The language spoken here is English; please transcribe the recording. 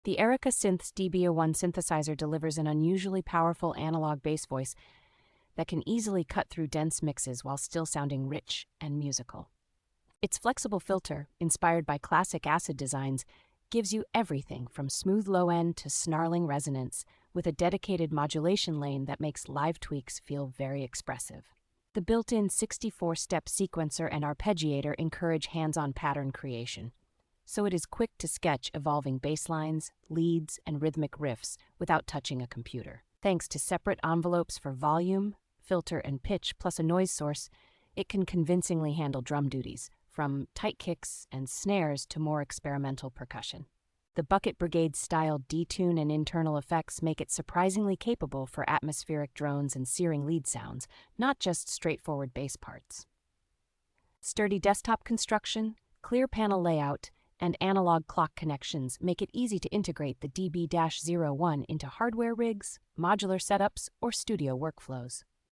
The Erica Synths DB-01 Synthesizer delivers an unusually powerful analog bass voice that can easily cut through dense mixes while still sounding rich and musical. Its flexible filter, inspired by classic acid designs, gives you everything from smooth low-end to snarling resonance, with a dedicated modulation lane that makes live tweaks feel very expressive. The built-in 64-step sequencer and arpeggiator encourage hands-on pattern creation, so it is quick to sketch evolving basslines, leads, and rhythmic riffs without touching a computer. Thanks to separate envelopes for volume, filter, and pitch, plus a noise source, it can convincingly handle drum duties, from tight kicks and snares to more experimental percussion. The bucket brigade-style detune and internal effects make it surprisingly capable for atmospheric drones and searing lead sounds, not just straightforward bass parts. Sturdy desktop construction, clear panel layout, and analog clock connections make it easy to integrate the DB-01 into hardware rigs, modular setups, or studio workflows.